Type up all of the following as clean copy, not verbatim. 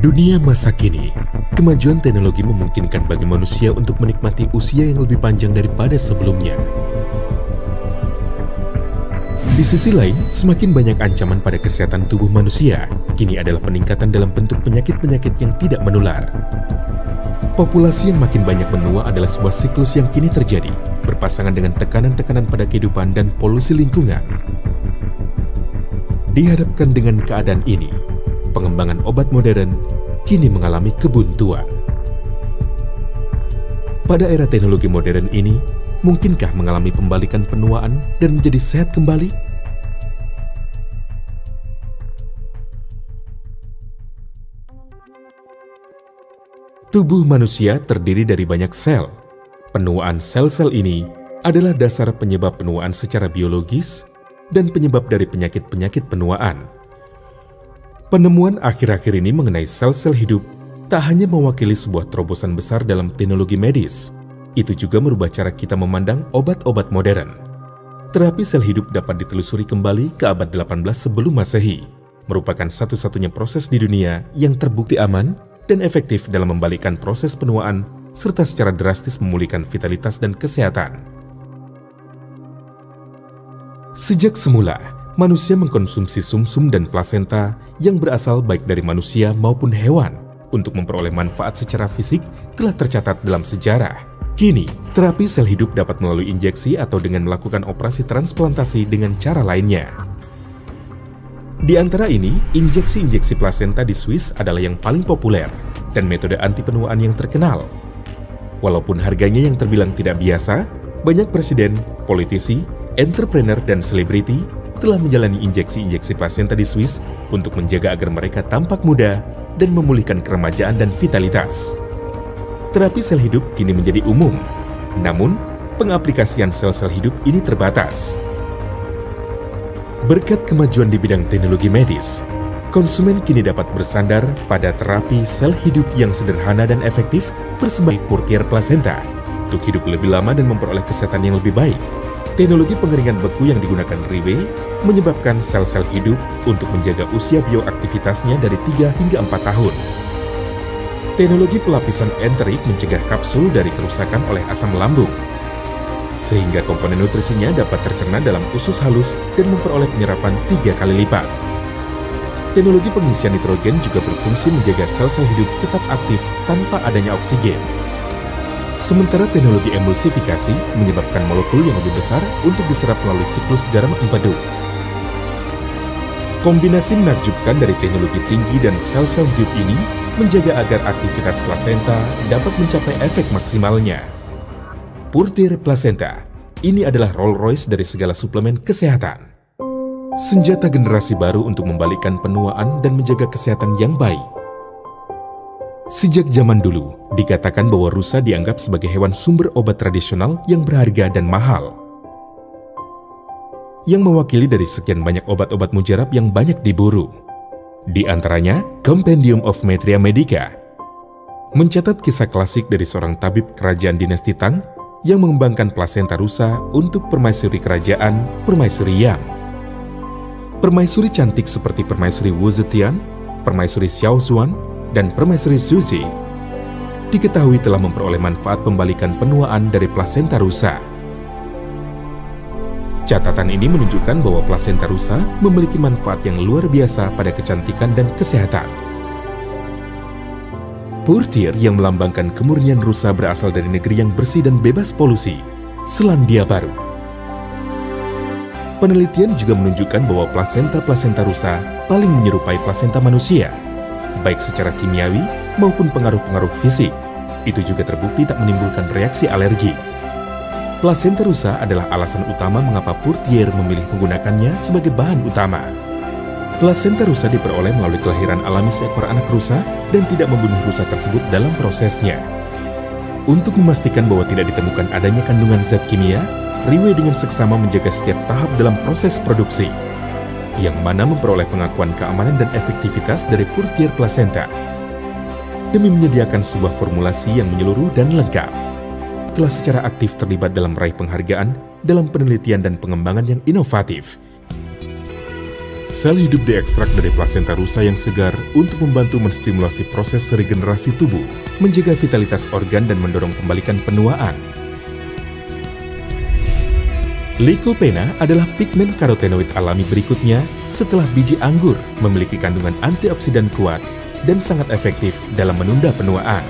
dunia masa kini, kemajuan teknologi memungkinkan bagi manusia untuk menikmati usia yang lebih panjang daripada sebelumnya. Di sisi lain, semakin banyak ancaman pada kesehatan tubuh manusia, kini adalah peningkatan dalam bentuk penyakit-penyakit yang tidak menular. Populasi yang makin banyak menua adalah sebuah siklus yang kini terjadi, berpasangan dengan tekanan-tekanan pada kehidupan dan polusi lingkungan. Dihadapkan dengan keadaan ini, pengembangan obat modern kini mengalami kebuntuan. Pada era teknologi modern ini, mungkinkah mengalami pembalikan penuaan dan menjadi sehat kembali? Tubuh manusia terdiri dari banyak sel. Penuaan sel-sel ini adalah dasar penyebab penuaan secara biologis dan penyebab dari penyakit-penyakit penuaan. Penemuan akhir-akhir ini mengenai sel-sel hidup tak hanya mewakili sebuah terobosan besar dalam teknologi medis, itu juga merubah cara kita memandang obat-obat modern. Terapi sel hidup dapat ditelusuri kembali ke abad 18 sebelum Masehi, merupakan satu-satunya proses di dunia yang terbukti aman dan efektif dalam membalikkan proses penuaan serta secara drastis memulihkan vitalitas dan kesehatan. Sejak semula, manusia mengkonsumsi sumsum dan plasenta yang berasal baik dari manusia maupun hewan untuk memperoleh manfaat secara fisik telah tercatat dalam sejarah. Kini, terapi sel hidup dapat melalui injeksi atau dengan melakukan operasi transplantasi dengan cara lainnya. Di antara ini, injeksi-injeksi plasenta di Swiss adalah yang paling populer dan metode anti penuaan yang terkenal. Walaupun harganya yang terbilang tidak biasa, banyak presiden, politisi, entrepreneur, dan selebriti telah menjalani injeksi-injeksi plasenta di Swiss untuk menjaga agar mereka tampak muda dan memulihkan keremajaan dan vitalitas. Terapi sel hidup kini menjadi umum, namun pengaplikasian sel-sel hidup ini terbatas. Berkat kemajuan di bidang teknologi medis, konsumen kini dapat bersandar pada terapi sel hidup yang sederhana dan efektif bersebut Purtier Placenta untuk hidup lebih lama dan memperoleh kesehatan yang lebih baik. Teknologi pengeringan beku yang digunakan Riwe menyebabkan sel-sel hidup untuk menjaga usia bioaktivitasnya dari 3 hingga 4 tahun. Teknologi pelapisan enterik mencegah kapsul dari kerusakan oleh asam lambung, sehingga komponen nutrisinya dapat tercerna dalam usus halus dan memperoleh penyerapan 3 kali lipat. Teknologi pengisian nitrogen juga berfungsi menjaga sel-sel hidup tetap aktif tanpa adanya oksigen. Sementara teknologi emulsifikasi menyebabkan molekul yang lebih besar untuk diserap melalui siklus garam empedu. Kombinasi menakjubkan dari teknologi tinggi dan sel-sel hidup ini menjaga agar aktivitas plasenta dapat mencapai efek maksimalnya. Purtier Placenta, ini adalah Rolls-Royce dari segala suplemen kesehatan. Senjata generasi baru untuk membalikkan penuaan dan menjaga kesehatan yang baik. Sejak zaman dulu, dikatakan bahwa rusa dianggap sebagai hewan sumber obat tradisional yang berharga dan mahal, yang mewakili dari sekian banyak obat-obat mujarab yang banyak diburu. Di antaranya, Compendium of Maitreya Medica mencatat kisah klasik dari seorang tabib kerajaan dinasti Tang yang mengembangkan plasenta rusa untuk permaisuri kerajaan Permaisuri Yang. Permaisuri cantik seperti Permaisuri Wu Zetian, Permaisuri Xiao Zuan, dan Permaisuri Suji diketahui telah memperoleh manfaat pembalikan penuaan dari plasenta rusa. Catatan ini menunjukkan bahwa plasenta rusa memiliki manfaat yang luar biasa pada kecantikan dan kesehatan. Purtier yang melambangkan kemurnian rusa berasal dari negeri yang bersih dan bebas polusi, Selandia Baru. Penelitian juga menunjukkan bahwa plasenta rusa paling menyerupai plasenta manusia, baik secara kimiawi maupun pengaruh-pengaruh fisik. Itu juga terbukti tak menimbulkan reaksi alergi. Plasenta rusa adalah alasan utama mengapa Purtier memilih menggunakannya sebagai bahan utama. Plasenta rusa diperoleh melalui kelahiran alami seekor anak rusa dan tidak membunuh rusa tersebut dalam prosesnya. Untuk memastikan bahwa tidak ditemukan adanya kandungan zat kimia, Riwe dengan seksama menjaga setiap tahap dalam proses produksi, yang mana memperoleh pengakuan keamanan dan efektivitas dari Purtier Placenta. Demi menyediakan sebuah formulasi yang menyeluruh dan lengkap, telah secara aktif terlibat dalam meraih penghargaan dalam penelitian dan pengembangan yang inovatif. Sel hidup diekstrak dari plasenta rusa yang segar untuk membantu menstimulasi proses regenerasi tubuh, menjaga vitalitas organ dan mendorong pembalikan penuaan. Lycopena adalah pigmen karotenoid alami berikutnya setelah biji anggur, memiliki kandungan antioksidan kuat dan sangat efektif dalam menunda penuaan.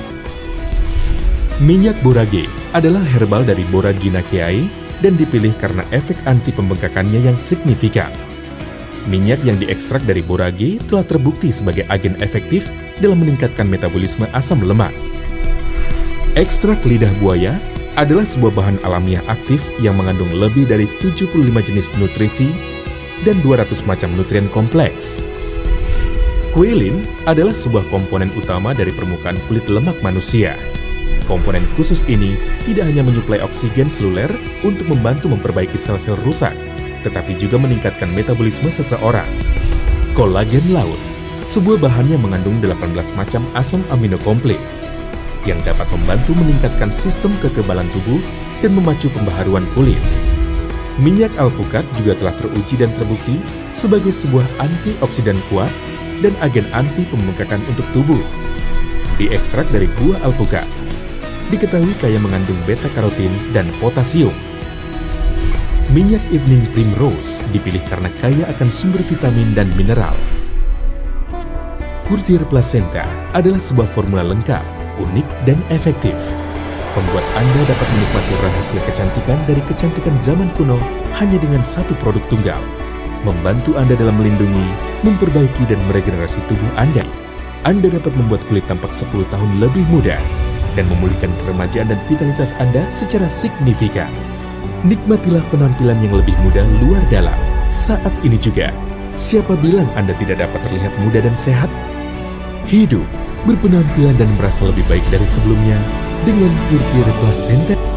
Minyak borage adalah herbal dari Boraginaceae dan dipilih karena efek anti pembengkakannya yang signifikan. Minyak yang diekstrak dari borage telah terbukti sebagai agen efektif dalam meningkatkan metabolisme asam lemak. Ekstrak lidah buaya adalah sebuah bahan alamiah aktif yang mengandung lebih dari 75 jenis nutrisi dan 200 macam nutrien kompleks. Kuilin adalah sebuah komponen utama dari permukaan kulit lemak manusia. Komponen khusus ini tidak hanya menyuplai oksigen seluler untuk membantu memperbaiki sel-sel rusak, tetapi juga meningkatkan metabolisme seseorang. Kolagen laut, sebuah bahan yang mengandung 18 macam asam amino komplit, yang dapat membantu meningkatkan sistem kekebalan tubuh dan memacu pembaharuan kulit. Minyak alpukat juga telah teruji dan terbukti sebagai sebuah antioksidan kuat dan agen anti pembengkakan untuk tubuh. Diekstrak dari buah alpukat, diketahui kaya mengandung beta-karotin dan potasium. Minyak evening primrose dipilih karena kaya akan sumber vitamin dan mineral. Courtier placenta adalah sebuah formula lengkap, unik, dan efektif. Membuat Anda dapat menikmati rahasia kecantikan dari kecantikan zaman kuno hanya dengan satu produk tunggal. Membantu Anda dalam melindungi, memperbaiki, dan meregenerasi tubuh Anda. Anda dapat membuat kulit tampak 10 tahun lebih muda dan memulihkan keremajaan dan vitalitas Anda secara signifikan. Nikmatilah penampilan yang lebih muda luar dalam saat ini juga. Siapa bilang Anda tidak dapat terlihat muda dan sehat? Hidup, berpenampilan dan merasa lebih baik dari sebelumnya dengan Courtier Placenta.